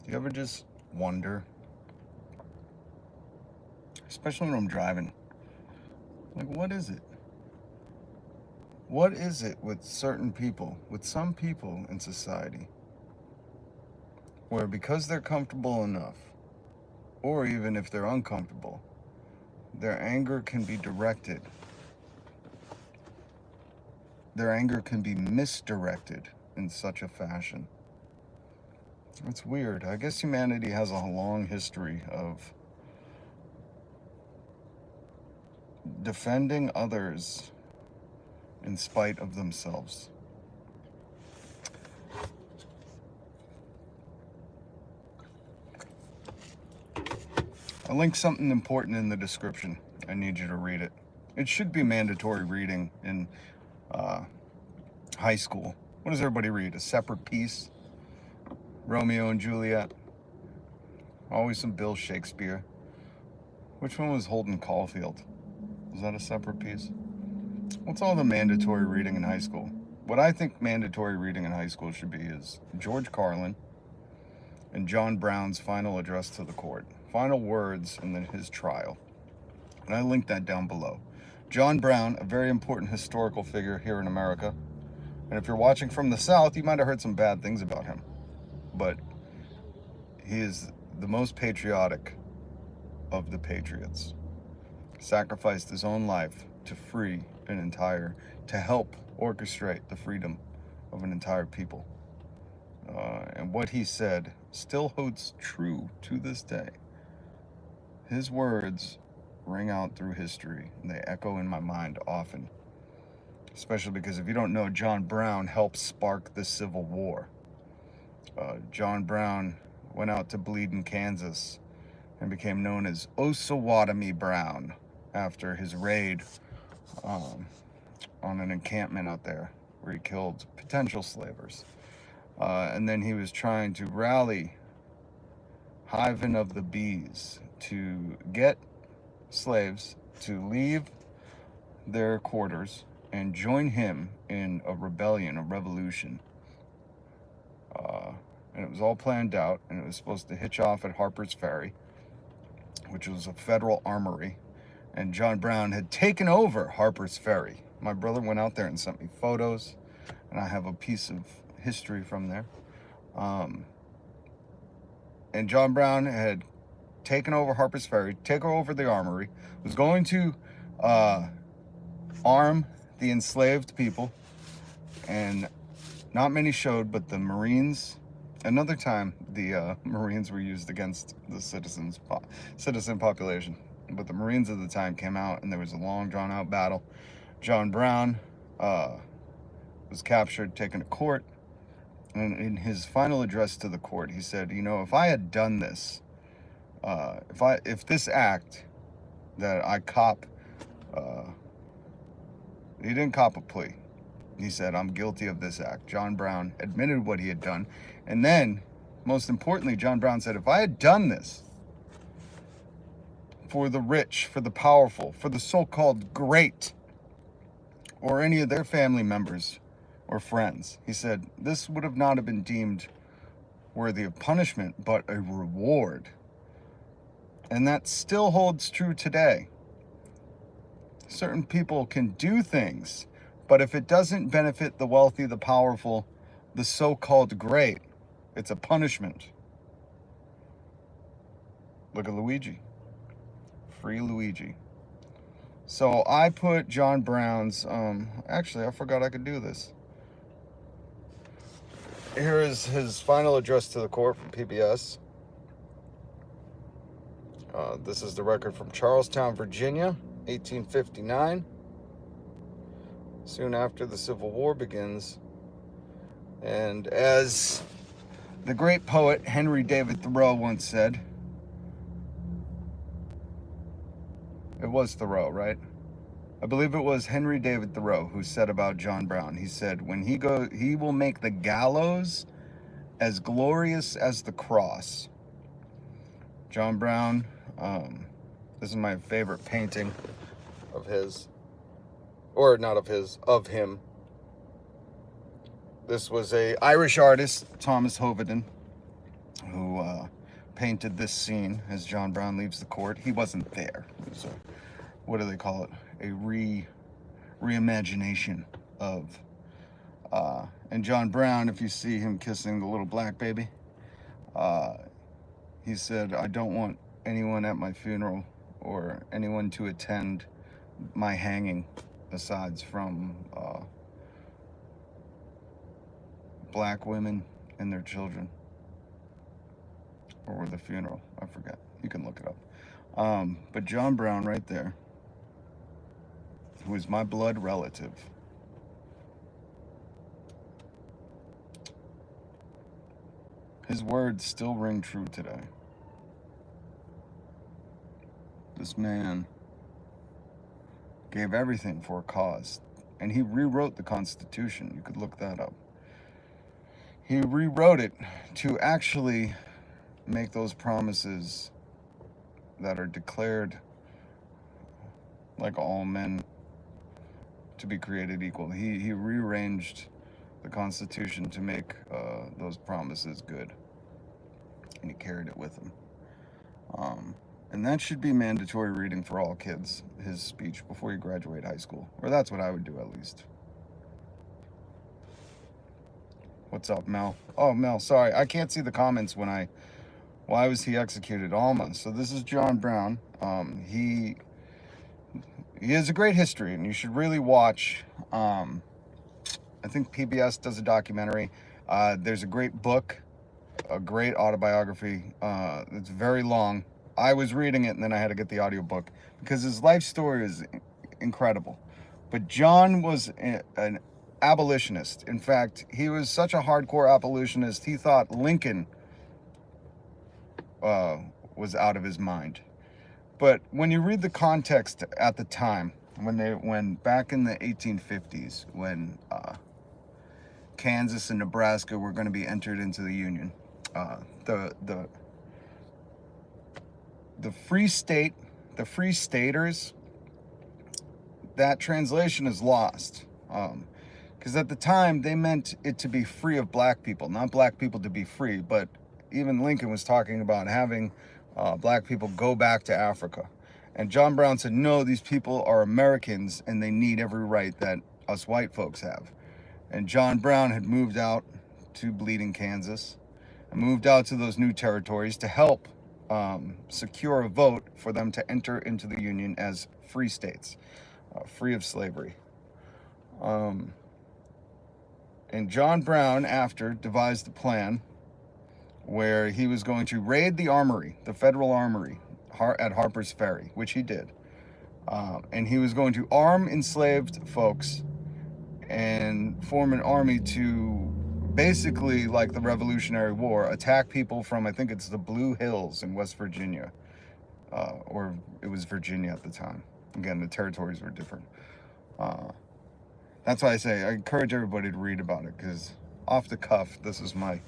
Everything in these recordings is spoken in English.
Do you ever just wonder, especially when I'm driving, like, what is it? What is it with certain people, with some people in society, where because they're comfortable enough, or even if they're uncomfortable, their anger can be directed. Their anger can be misdirected in such a fashion. It's weird. I guess humanity has a long history of defending others in spite of themselves. I linked something important in the description. I need you to read it. It should be mandatory reading in high school. What does everybody read? A Separate Piece? Romeo and Juliet? Always some Bill Shakespeare. Which one was Holden Caulfield? Was that a separate piece? What's all the mandatory reading in high school? What I think mandatory reading in high school should be is George Carlin and John Brown's final address to the court. Final words in his trial. And I linked that down below. John Brown, a very important historical figure here in America. And if you're watching from the South, you might have heard some bad things about him. But he is the most patriotic of the patriots. Sacrificed his own life to to help orchestrate the freedom of an entire people. And what he said still holds true to this day. His words ring out through history, and they echo in my mind often. Especially because if you don't know, John Brown helped spark the Civil War. John Brown went out to bleed in Kansas and became known as Osawatomie Brown after his raid on an encampment out there where he killed potential slavers. And then he was trying to rally Hiven of the Bees to get slaves to leave their quarters and join him in a rebellion, a revolution. And it was all planned out, and it was supposed to hitch off at Harper's Ferry, which was a federal armory. And John Brown had taken over Harper's Ferry. My brother went out there and sent me photos, and I have a piece of history from there. And John Brown had taken over Harper's Ferry, taken over the armory, was going to arm the enslaved people, and not many showed, but the Marines. Another time, the Marines were used against the citizen population. But the Marines at the time came out, and there was a long, drawn-out battle. John Brown was captured, taken to court. And in his final address to the court, he said, you know, if I had done this, if this act that I cop, he didn't cop a plea. He said, I'm guilty of this act. John Brown admitted what he had done. And then, most importantly, John Brown said, if I had done this for the rich, for the powerful, for the so-called great, or any of their family members or friends, he said, this would have not have been deemed worthy of punishment, but a reward. And that still holds true today. Certain people can do things, but if it doesn't benefit the wealthy, the powerful, the so-called great, it's a punishment. Look at Luigi. Free Luigi. So I put John Brown's, actually I forgot I could do this. Here is his final address to the court from PBS. This is the record from Charlestown, Virginia, 1859. Soon after the Civil War begins. And as the great poet Henry David Thoreau once said, it was Thoreau, right? I believe it was Henry David Thoreau who said about John Brown. He said, when he will make the gallows as glorious as the cross. John Brown, this is my favorite painting of his, or not of his, of him. This was a Irish artist, Thomas Hoveden. who painted this scene as John Brown leaves the court. He wasn't there. It was a, what do they call it? A reimagination of. And John Brown, if you see him kissing the little black baby, he said, "I don't want anyone at my funeral or anyone to attend my hanging aside from black women and their children." Or the funeral, I forget. You can look it up. But John Brown right there, who is my blood relative, his words still ring true today. This man gave everything for a cause, and he rewrote the Constitution. You could look that up. He rewrote it to actually make those promises that are declared like all men to be created equal. He rearranged the Constitution to make those promises good, and he carried it with him. And that should be mandatory reading for all kids, his speech before you graduate high school. Or that's what I would do, at least. What's up, Mel? Oh, Mel, sorry. I can't see the comments when why was he executed? Alma. So this is John Brown. He has a great history, and you should really watch. I think PBS does a documentary. There's a great book, a great autobiography. It's very long. I was reading it, and then I had to get the audiobook because his life story is incredible. But John was an abolitionist. In fact, he was such a hardcore abolitionist, he thought Lincoln was out of his mind. But when you read the context at the time, when back in the 1850s, when Kansas and Nebraska were going to be entered into the Union, the Free State, the Free Staters, that translation is lost. Because at the time, they meant it to be free of black people, not black people to be free. But even Lincoln was talking about having black people go back to Africa. And John Brown said, no, these people are Americans and they need every right that us white folks have. And John Brown had moved out to Bleeding, Kansas, and moved out to those new territories to help secure a vote for them to enter into the Union as free states, free of slavery. And John Brown, after, devised a plan where he was going to raid the armory, the federal armory at Harper's Ferry, which he did. And he was going to arm enslaved folks and form an army to basically, like the Revolutionary War, attack people from, I think it's the Blue Hills in West Virginia, or it was Virginia at the time. Again, the territories were different. That's why I say I encourage everybody to read about it, because off the cuff, this is my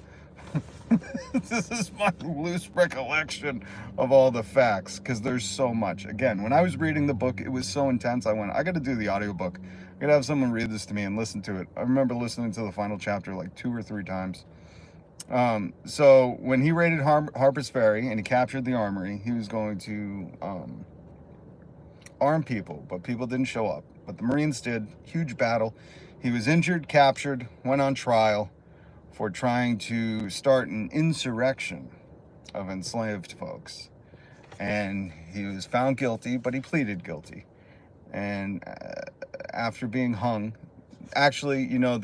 this is my loose recollection of all the facts, because there's so much. Again, when I was reading the book, it was so intense. I went, I got to do the audiobook. I got to have someone read this to me and listen to it. I remember listening to the final chapter like 2 or 3 times. So when he raided Harper's Ferry and he captured the armory, he was going to arm people, but people didn't show up. But the Marines did. Huge battle. He was injured, captured, went on trial for trying to start an insurrection of enslaved folks. And he was found guilty, but he pleaded guilty. And after being hung, actually, you know,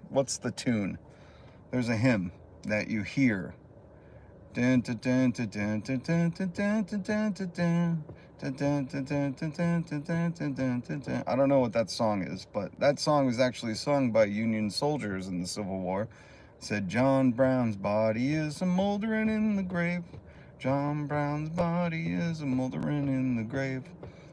what's the tune? There's a hymn that you hear. I don't know what that song is, but that song was actually sung by Union soldiers in the Civil War. It said, John Brown's body is a moldering in the grave. John Brown's body is a moldering in the grave.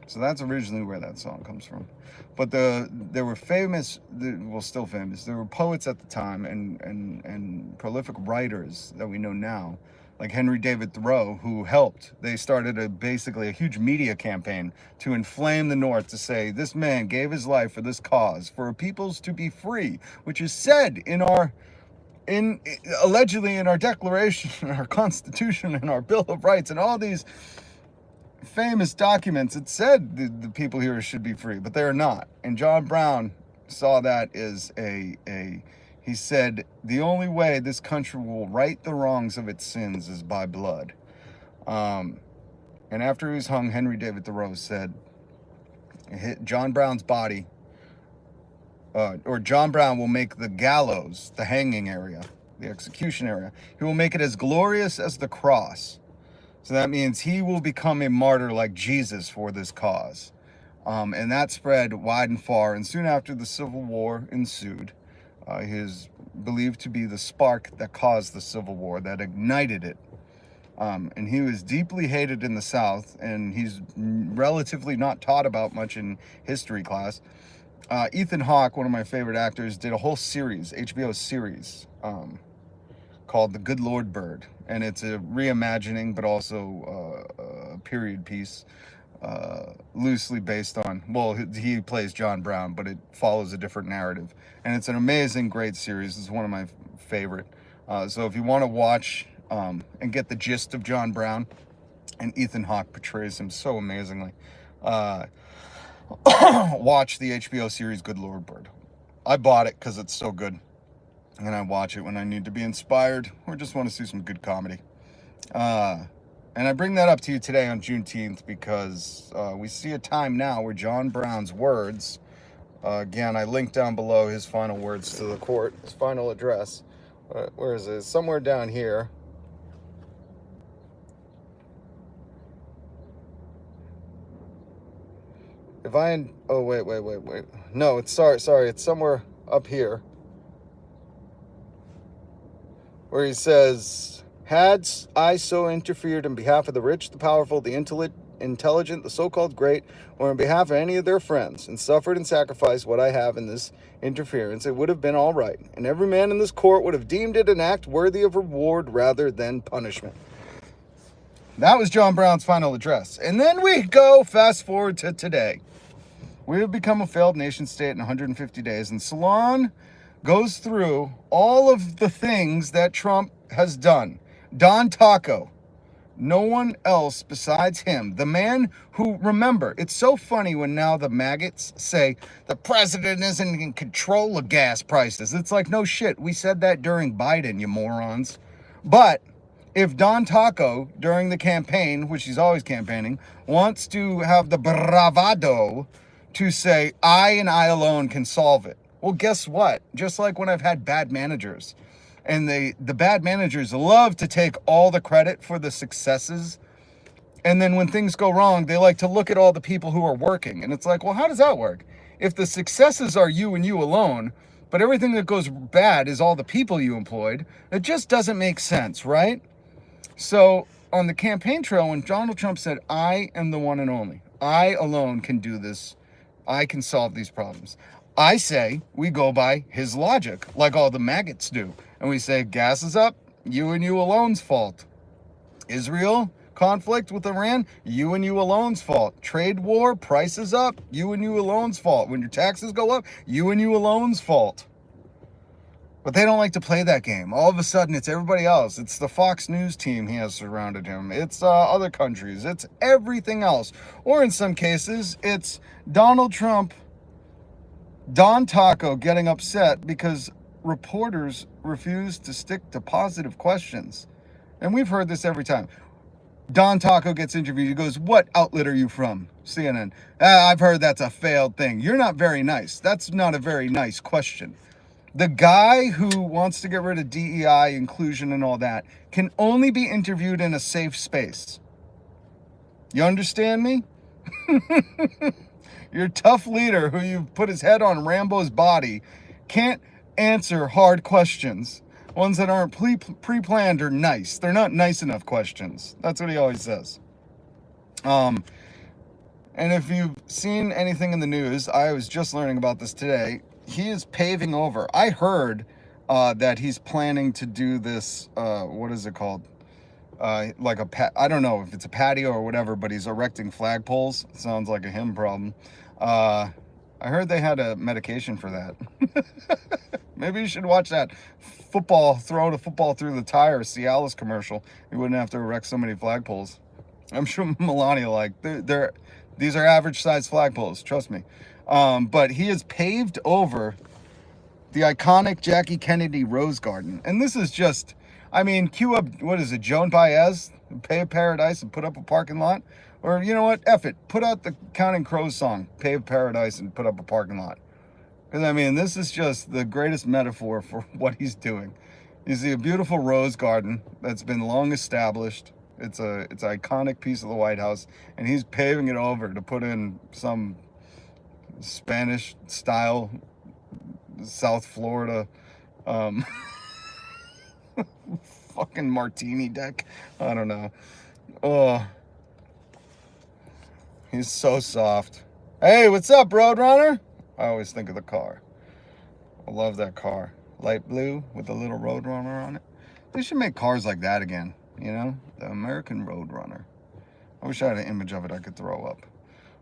So that's originally where that song comes from. But there were famous, well, still famous, there were poets at the time and prolific writers that we know now, like Henry David Thoreau, who helped. They started basically a huge media campaign to inflame the North, to say this man gave his life for this cause, for peoples to be free, which is said in our allegedly in our Declaration, in our Constitution, in our Bill of Rights, and all these famous documents, it said the people here should be free, but they're not. And John Brown saw that as he said, the only way this country will right the wrongs of its sins is by blood. And after he was hung, Henry David Thoreau said, John Brown's body, or John Brown will make the gallows, the hanging area, the execution area, he will make it as glorious as the cross. So that means he will become a martyr like Jesus for this cause. And that spread wide and far. And soon after, the Civil War ensued. He is believed to be the spark that caused the Civil War, that ignited it. And he was deeply hated in the South, and he's relatively not taught about much in history class. Ethan Hawke, one of my favorite actors, did a whole series, HBO series, called The Good Lord Bird. And it's a reimagining, but also a period piece, loosely based on, well, he plays John Brown, but it follows a different narrative. And it's an amazing, great series. It's one of my favorite. So if you want to watch and get the gist of John Brown, and Ethan Hawke portrays him so amazingly, watch the HBO series Good Lord Bird. I bought it because it's so good. And I watch it when I need to be inspired or just want to see some good comedy. And I bring that up to you today on Juneteenth because we see a time now where John Brown's words, again, I linked down below his final words to the court, his final address. Where is it? Somewhere down here. Oh, wait. No, it's sorry. It's somewhere up here, where he says, had I so interfered on behalf of the rich, the powerful, the intelligent, the so-called great, or on behalf of any of their friends, and suffered and sacrificed what I have in this interference, it would have been all right, and every man in this court would have deemed it an act worthy of reward rather than punishment. That was John Brown's final address. And then we go fast forward to today. We have become a failed nation state in 150 days, and Salon goes through all of the things that Trump has done. Don Taco, no one else besides him. The man who, remember, it's so funny when now the maggots say the president isn't in control of gas prices. It's like, no shit, we said that during Biden, you morons. But if Don Taco, during the campaign, which he's always campaigning, wants to have the bravado to say, I and I alone can solve it. Well, guess what? Just like when I've had bad managers, and the bad managers love to take all the credit for the successes, and then when things go wrong, they like to look at all the people who are working. And it's like, well, how does that work? If the successes are you and you alone, but everything that goes bad is all the people you employed, it just doesn't make sense, right? So on the campaign trail, when Donald Trump said, I am the one and only, I alone can do this, I can solve these problems, I say we go by his logic, like all the maggots do. And we say, gas is up, you and you alone's fault. Israel, conflict with Iran, you and you alone's fault. Trade war, prices up, you and you alone's fault. When your taxes go up, you and you alone's fault. But they don't like to play that game. All of a sudden, it's everybody else. It's the Fox News team he has surrounded him. It's other countries. It's everything else. Or in some cases, it's Donald Trump, Don Taco getting upset because reporters refuse to stick to positive questions. And we've heard this every time. Don Taco gets interviewed. He goes, what outlet are you from? CNN. I've heard that's a failed thing. You're not very nice. That's not a very nice question. The guy who wants to get rid of DEI, inclusion, and all that can only be interviewed in a safe space. You understand me? Your tough leader who you put his head on Rambo's body can't answer hard questions. Ones that aren't pre-planned or nice. They're not nice enough questions. That's what he always says. And if you've seen anything in the news, I was just learning about this today. He is paving over. I heard that he's planning to do this, what is it called? Like I don't know if it's a patio or whatever, but he's erecting flagpoles. It sounds like a him problem. I heard they had a medication for that. Maybe you should watch that throwing a football through the tire Cialis commercial. You wouldn't have to erect so many flagpoles. I'm sure Melania these are average size flagpoles, trust me. But he has paved over the iconic Jackie Kennedy Rose Garden. And this is just, I mean, cue up, what is it, Joan Baez, Pave Paradise and put up a parking lot? Or you know what, F it, put out the Counting Crows song, Pave Paradise and put up a parking lot. Because I mean, this is just the greatest metaphor for what he's doing. You see a beautiful rose garden that's been long established. It's an iconic piece of the White House, and he's paving it over to put in some Spanish style South Florida fucking martini deck. I don't know. Oh, he's so soft. Hey, what's up, Roadrunner? I always think of the car. I love that car. Light blue with a little Roadrunner on it. They should make cars like that again, you know? The American Roadrunner. I wish I had an image of it I could throw up.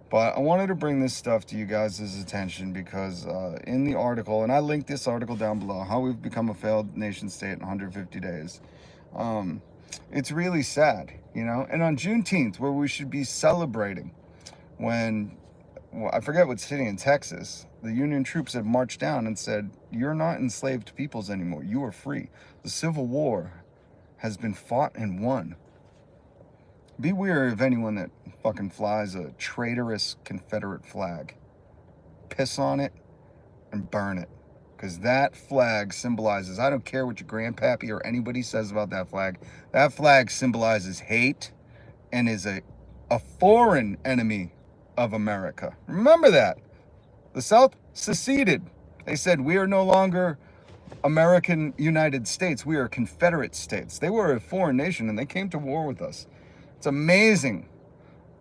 But I wanted to bring this stuff to you guys' attention because in the article, and I linked this article down below, How We've Become a Failed Nation State in 150 Days. It's really sad, you know? And on Juneteenth, where we should be celebrating when, well, I forget what city in Texas, the Union troops had marched down and said, you're not enslaved peoples anymore. You are free. The Civil War has been fought and won. Be wary of anyone that fucking flies a traitorous Confederate flag. Piss on it and burn it. Because that flag symbolizes, I don't care what your grandpappy or anybody says about that flag symbolizes hate and is a foreign enemy of America. Remember that. The South seceded. They said, we are no longer American United States. We are Confederate States. They were a foreign nation and they came to war with us. It's amazing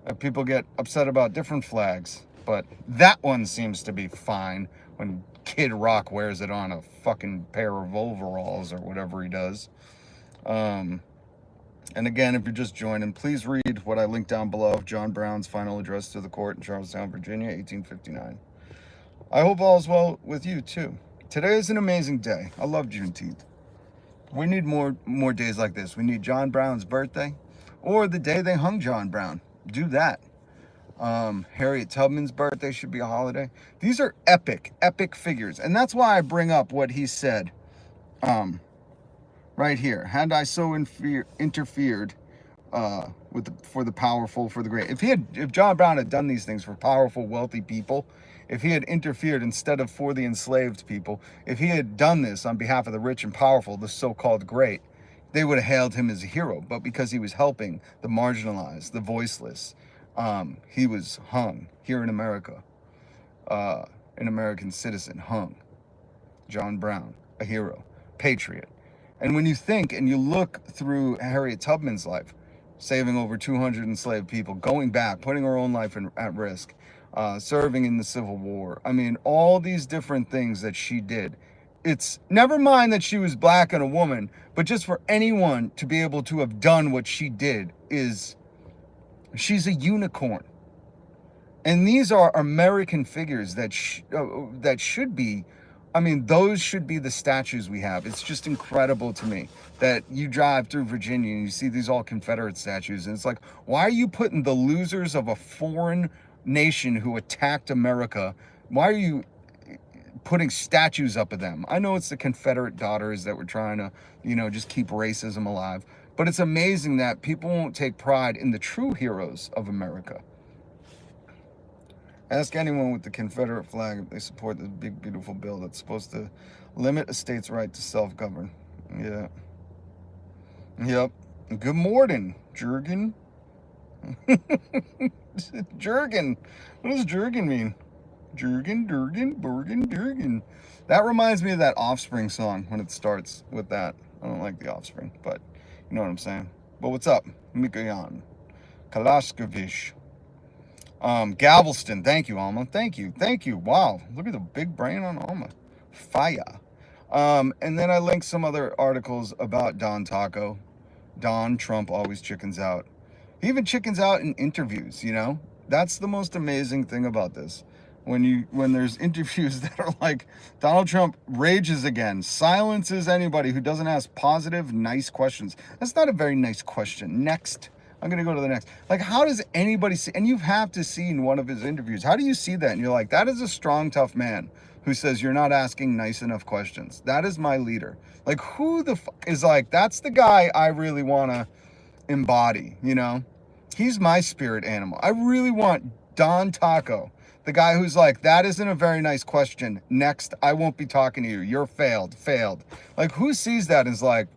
that people get upset about different flags, but that one seems to be fine when Kid Rock wears it on a fucking pair of overalls or whatever he does. And again, if you're just joining, please read what I linked down below, John Brown's final address to the court in Charlestown, Virginia, 1859. I hope all is well with you too. Today is an amazing day. I love Juneteenth. We need more days like this. We need John Brown's birthday or the day they hung John Brown. Do that. Harriet Tubman's birthday should be a holiday. These are epic figures. And that's why I bring up what he said right here. Had I so interfered for the powerful, for the great. If John Brown had done these things for powerful, wealthy people, if he had interfered instead of for the enslaved people, if he had done this on behalf of the rich and powerful, the so-called great, they would have hailed him as a hero. But because he was helping the marginalized, the voiceless, he was hung here in America. An American citizen hung. John Brown, a hero, patriot. And when you think and you look through Harriet Tubman's life, saving over 200 enslaved people, going back, putting her own life at risk, serving in the Civil War. I mean, all these different things that she did. It's never mind that she was black and a woman, but just for anyone to be able to have done what she did she's a unicorn. And these are American figures that should be, I mean, those should be the statues we have. It's just incredible to me that you drive through Virginia and you see these all Confederate statues. And it's like, why are you putting the losers of a foreign nation who attacked America, why are you putting statues up of them? I know it's the Confederate daughters that were trying to, you know, just keep racism alive. But it's amazing that people won't take pride in the true heroes of America. Ask anyone with the Confederate flag if they support this big, beautiful bill that's supposed to limit a state's right to self-govern. Yeah. Yep. Good morning, Jurgen. Jurgen. What does Jurgen mean? Jurgen, Durgen, Bergen, Durgen. That reminds me of that Offspring song when it starts with that. I don't like the Offspring, but you know what I'm saying. But what's up? Mikoyan. Kalashkovich. Galveston. Thank you, Alma. Thank you. Wow. Look at the big brain on Alma. Fire. And then I linked some other articles about Don Taco. Don Trump always chickens out. He even chickens out in interviews, you know? That's the most amazing thing about this. when there's interviews that are like, Donald Trump rages again, silences anybody who doesn't ask positive, nice questions. That's not a very nice question. Next. I'm going to go to the next. Like, how does anybody see, and you have to see in one of his interviews, how do you see that? And you're like, that is a strong, tough man who says you're not asking nice enough questions. That is my leader. Like, who the fuck is like, that's the guy I really want to embody, you know? He's my spirit animal. I really want Don Taco, the guy who's like, that isn't a very nice question. Next, I won't be talking to you. You're failed. Like, who sees that and is like,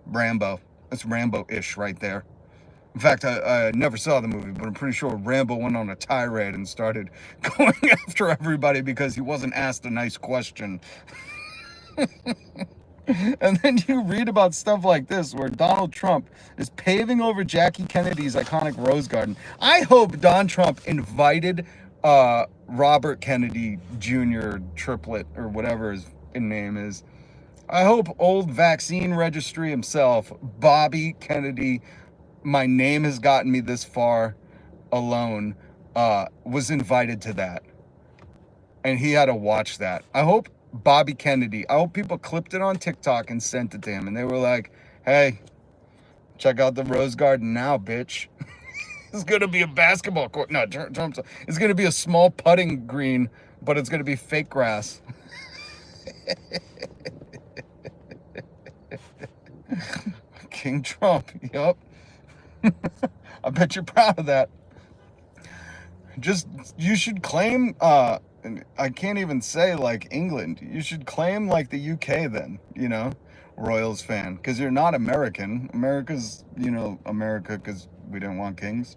Rambo. That's Rambo-ish right there. In fact, I never saw the movie, but I'm pretty sure Rambo went on a tirade and started going after everybody because he wasn't asked a nice question. And then you read about stuff like this where Donald Trump is paving over Jackie Kennedy's iconic Rose Garden. I hope Don Trump invited Robert Kennedy Jr. triplet or whatever his name is. I hope old vaccine registry himself, Bobby Kennedy, my name has gotten me this far alone, was invited to that. And he had to watch that. I hope Bobby Kennedy, I hope people clipped it on TikTok and sent it to him. And they were like, hey, check out the Rose Garden now, bitch. It's going to be a basketball court. No, it's going to be a small putting green, but it's going to be fake grass. King Trump, yup. I bet you're proud of that. Just, you should claim, I can't even say like England. You should claim like the UK then, you know, Royals fan. Because you're not American. America's, you know, America because we didn't want kings.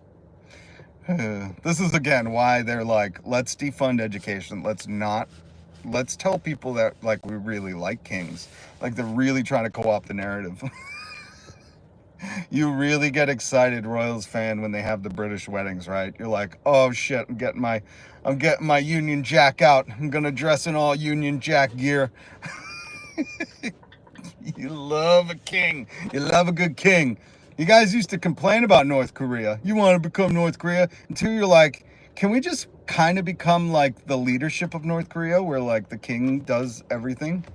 This is, again, why they're like, let's defund education. Let's tell people that, like, we really like kings. Like, they're really trying to co-opt the narrative. You really get excited, Royals fan, when they have the British weddings, right? You're like, oh shit, I'm getting my Union Jack out. I'm gonna dress in all Union Jack gear. You love a king. You love a good king. You guys used to complain about North Korea. You want to become North Korea until you're like, can we just kind of become like the leadership of North Korea where like the king does everything?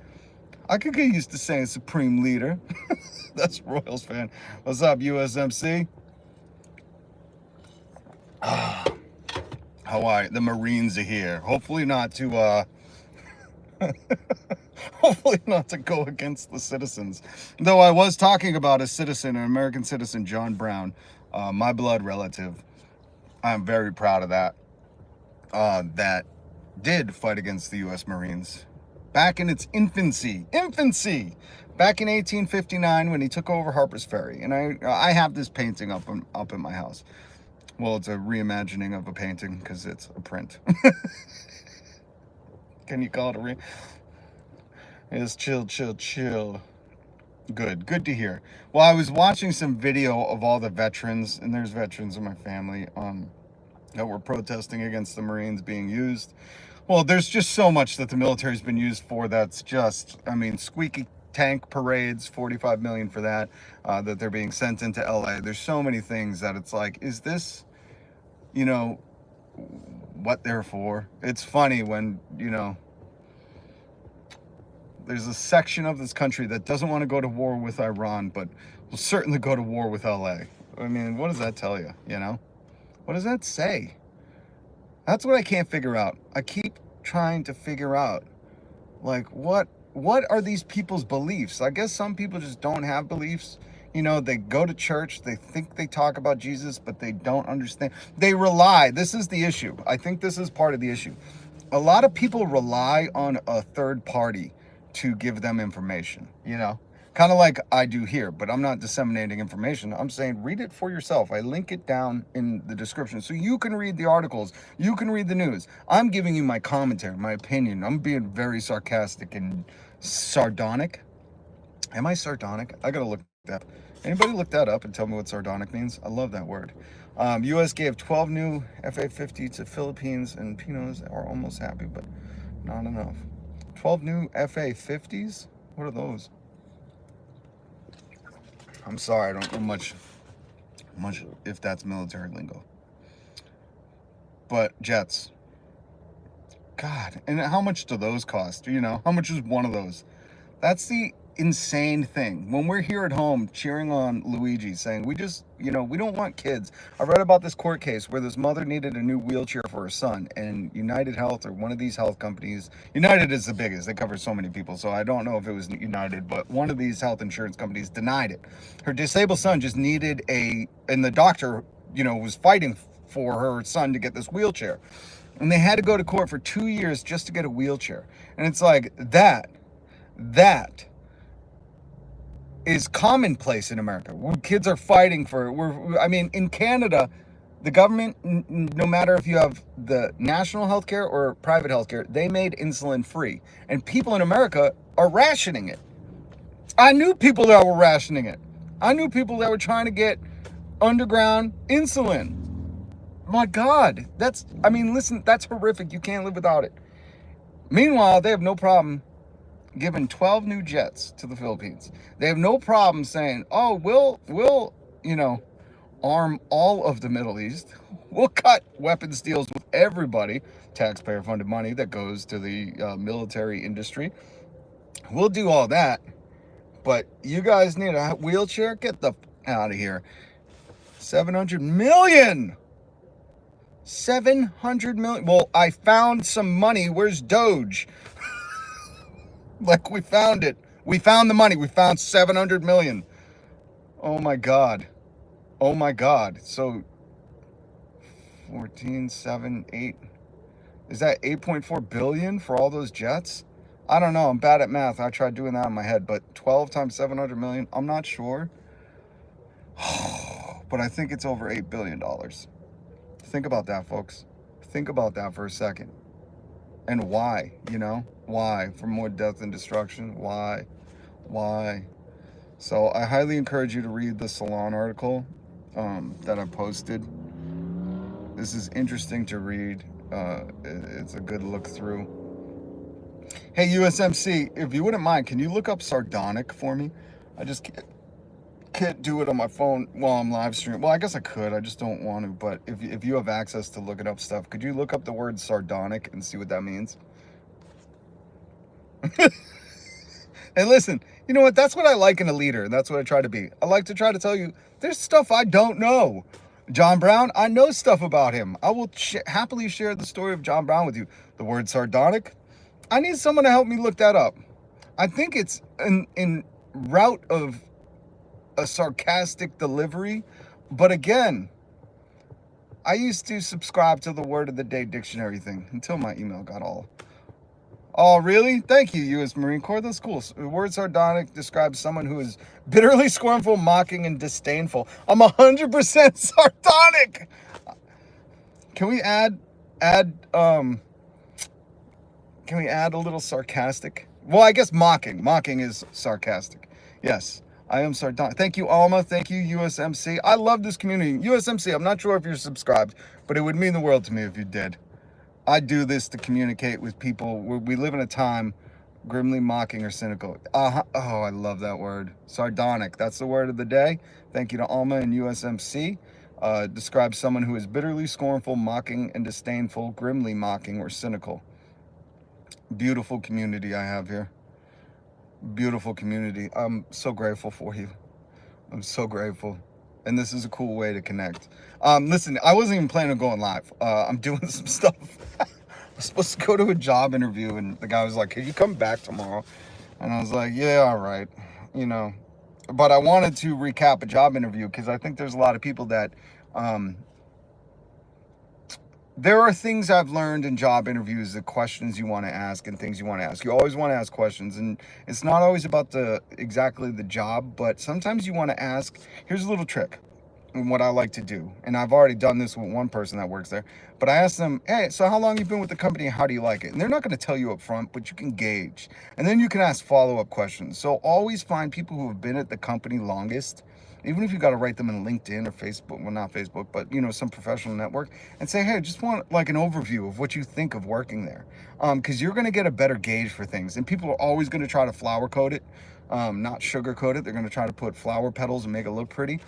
I could get used to saying supreme leader. That's Royals fan. What's up, USMC? Hawaii, the Marines are here. Hopefully not to hopefully not to go against the citizens. Though I was talking about a citizen, an American citizen, John Brown, my blood relative. I'm very proud of that. That did fight against the U.S. Marines back in its infancy, back in 1859 when he took over Harper's Ferry. And I have this painting up in my house. Well, it's a reimagining of a painting because it's a print. Can you call it It's chill. Good to hear. Well, I was watching some video of all the veterans, and there's veterans in my family, that were protesting against the Marines being used. Well, there's just so much that the military's been used for that's just, I mean, squeaky tank parades, 45 million for that, that they're being sent into LA. There's so many things that it's like, is this, you know, what they're for? It's funny when, you know, there's a section of this country that doesn't want to go to war with Iran, but will certainly go to war with LA. I mean, what does that tell you, you know? What does that say? That's what I can't figure out. I keep trying to figure out, like, what are these people's beliefs? I guess some people just don't have beliefs. You know, they go to church, they think they talk about Jesus, but they don't understand. They rely. This is the issue. I think this is part of the issue. A lot of people rely on a third party to give them information, you know? Kind of like I do here, but I'm not disseminating information. I'm saying read it for yourself. I link it down in the description so you can read the articles. You can read the news. I'm giving you my commentary, my opinion. I'm being very sarcastic and sardonic. Am I sardonic? I gotta look that up. Anybody look that up and tell me what sardonic means? I love that word. U.S. gave 12 new F-A-50 to Philippines, and Pinoys are almost happy, but not enough. 12 new F-A-50s? What are those? I'm sorry, I don't know much if that's military lingo. but jets. God, and how much do those cost? You know, how much is one of those? That's the insane thing. When we're here at home cheering on Luigi, saying we just, you know, we don't want kids. I read about this court case where this mother needed a new wheelchair for her son, and United Health, or one of these health companies, United is the biggest, they cover so many people, so I don't know if it was United, but one of these health insurance companies denied it. Her disabled son just needed and the doctor, you know, was fighting for her son to get this wheelchair. And they had to go to court for 2 years just to get a wheelchair. And it's like that is commonplace in America. When kids are fighting I mean, in Canada, the government, no matter if you have the national healthcare or private healthcare, they made insulin free. And people in America are rationing it. I knew people that were rationing it. I knew people that were trying to get underground insulin. My God, listen, that's horrific. You can't live without it. Meanwhile, they have no problem giving 12 new jets to the Philippines. They have no problem saying, oh, we'll, you know, arm all of the Middle East. We'll cut weapons deals with everybody, taxpayer-funded money that goes to the military industry. We'll do all that, but you guys need a wheelchair? Get the out of here. 700 million! 700 million. Well, I found some money. Where's Doge? Like, we found it. We found the money. We found 700 million. Oh my God. Oh my God. So 14, 7, 8. Is that 8.4 billion for all those jets? I don't know. I'm bad at math. I tried doing that in my head, but 12 times 700 million, I'm not sure. But I think it's over $8 billion. Think about that, folks. Think about that for a second. And why, you know? Why? For more death and destruction? Why? Why? So I highly encourage you to read the Salon article that I posted. This is interesting to read. It's a good look through. Hey, USMC, if you wouldn't mind, can you look up sardonic for me? I just can't do it on my phone while I'm live streaming. Well, I guess I could. I just don't want to. But if you have access to looking up stuff, could you look up the word sardonic and see what that means? And listen, you know what? That's what I like in a leader. That's what I try to be. I like to try to tell you there's stuff I don't know. John Brown, I know stuff about him. I will happily share the story of John Brown with you. The word sardonic, I need someone to help me look that up. I think it's in route of a sarcastic delivery, but again, I used to subscribe to the word of the day dictionary thing until my email got all. Oh, really? Thank you, U.S. Marine Corps. That's cool. The word sardonic describes someone who is bitterly scornful, mocking, and disdainful. I'm 100% sardonic. Can we add a little sarcastic? Well, I guess mocking. Mocking is sarcastic. Yes. I am sardonic. Thank you, Alma. Thank you, USMC. I love this community. USMC, I'm not sure if you're subscribed, but it would mean the world to me if you did. I do this to communicate with people. We live in a time grimly mocking or cynical. Oh, I love that word. Sardonic. That's the word of the day. Thank you to Alma and USMC. Describes someone who is bitterly scornful, mocking, and disdainful, grimly mocking, or cynical. Beautiful community I have here. Beautiful community. I'm so grateful for you. I'm so grateful. And this is a cool way to connect. Listen, I wasn't even planning on going live. I'm doing some stuff. I was supposed to go to a job interview, and the guy was like, "Can you come back tomorrow?" And I was like, "Yeah, all right." You know, but I wanted to recap a job interview because I think there's a lot of people that there are things I've learned in job interviews, the questions you want to ask and things you want to ask. You always want to ask questions, and it's not always about exactly the job, but sometimes you want to ask. Here's a little trick and what I like to do, and I've already done this with one person that works there, but I asked them, "Hey, so how long you been with the company and how do you like it?" And they're not going to tell you up front, but you can gauge, and then you can ask follow-up questions. So always find people who have been at the company longest, even if you got to write them in LinkedIn or Facebook, well, not Facebook, but, you know, some professional network, and say, "Hey, just want like an overview of what you think of working there." Because you're going to get a better gauge for things. And people are always going to try to flower coat it, not sugar coat it. They're going to try to put flower petals and make it look pretty.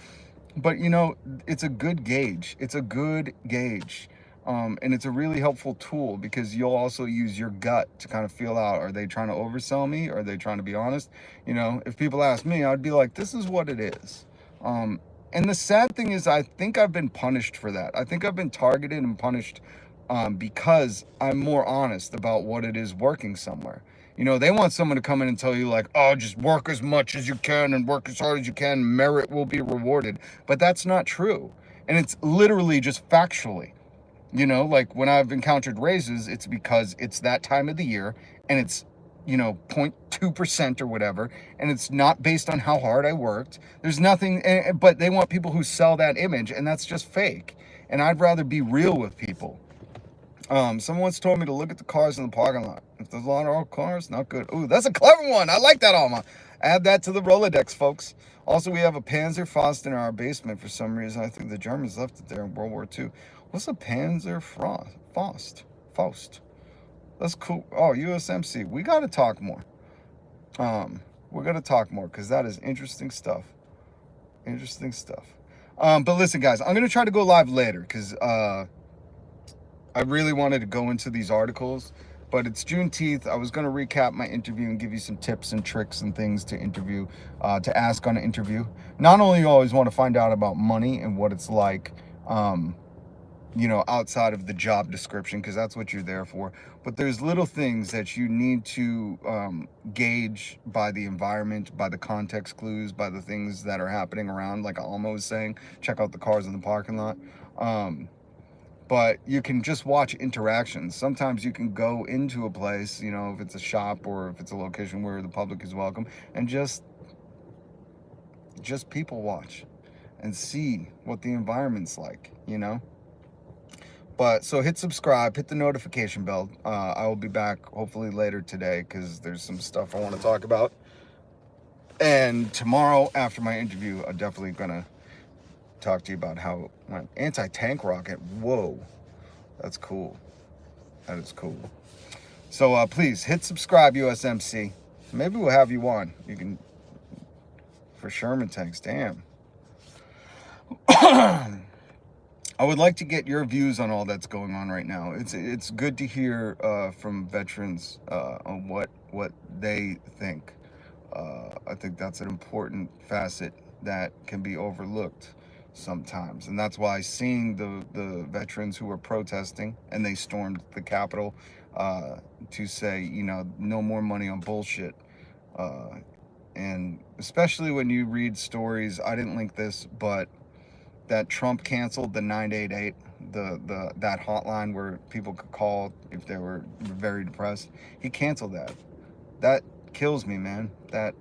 But, you know, it's a good gauge. It's a good gauge. And it's a really helpful tool because you'll also use your gut to kind of feel out, are they trying to oversell me? Are they trying to be honest? You know, if people ask me, I'd be like, this is what it is. And the sad thing is, I think I've been punished for that. I think I've been targeted and punished because I'm more honest about what it is working somewhere. You know, they want someone to come in and tell you like, oh, just work as much as you can and work as hard as you can. Merit will be rewarded. But that's not true. And it's literally just factually. You know, like when I've encountered raises, it's because it's that time of the year and it's, you know, 0.2% or whatever. And it's not based on how hard I worked. There's nothing, but they want people who sell that image, and that's just fake. And I'd rather be real with people. Someone once told me to look at the cars in the parking lot. If there's a lot of old cars, not good. Ooh, that's a clever one. I like that, Alma. Add that to the Rolodex, folks. Also, we have a Panzer Faust in our basement for some reason. I think the Germans left it there in World War II. What's a Panzer Faust? Faust. That's cool. Oh, USMC. We got to talk more. We're going to talk more because that is interesting stuff. Interesting stuff. But listen, guys, I'm going to try to go live later because I really wanted to go into these articles, but it's Juneteenth. I was going to recap my interview and give you some tips and tricks and things to interview, to ask on an interview. Not only you always want to find out about money and what it's like, you know, outside of the job description, because that's what you're there for, but there's little things that you need to gauge by the environment, by the context clues, by the things that are happening around, like Alma was saying, check out the cars in the parking lot. But you can just watch interactions. Sometimes you can go into a place, you know, if it's a shop or if it's a location where the public is welcome, and just people watch and see what the environment's like, you know. But so hit subscribe, hit the notification bell. I will be back hopefully later today because there's some stuff I want to talk about. And tomorrow after my interview, I'm definitely gonna talk to you about how my anti-tank rocket, whoa, that's cool. That is cool. So please hit subscribe, USMC. Maybe we'll have you on. You can, for Sherman tanks, damn. I would like to get your views on all that's going on right now. It's good to hear from veterans on what they think. I think that's an important facet that can be overlooked sometimes, and that's why seeing the veterans who were protesting and they stormed the Capitol to say, you know, no more money on bullshit. And especially when you read stories, I didn't link this, but that Trump canceled the 988, that hotline where people could call if they were very depressed. He canceled that. That kills me, man. That,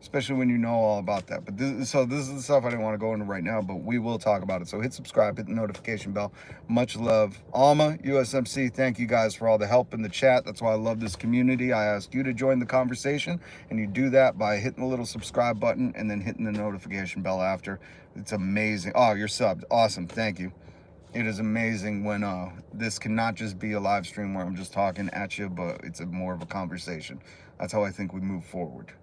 especially when you know all about that. But this is the stuff I didn't want to go into right now, but we will talk about it. So hit subscribe, hit the notification bell. Much love. Alma, USMC, thank you guys for all the help in the chat. That's why I love this community. I ask you to join the conversation, and you do that by hitting the little subscribe button and then hitting the notification bell after. It's amazing. Oh, you're subbed. Awesome. Thank you. It is amazing when this can not just be a live stream where I'm just talking at you, but it's more of a conversation. That's how I think we move forward.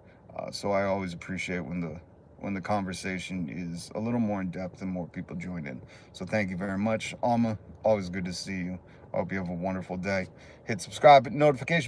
So I always appreciate when the conversation is a little more in depth and more people join in. So thank you very much. Alma, always good to see you. I hope you have a wonderful day. Hit subscribe, notification bell.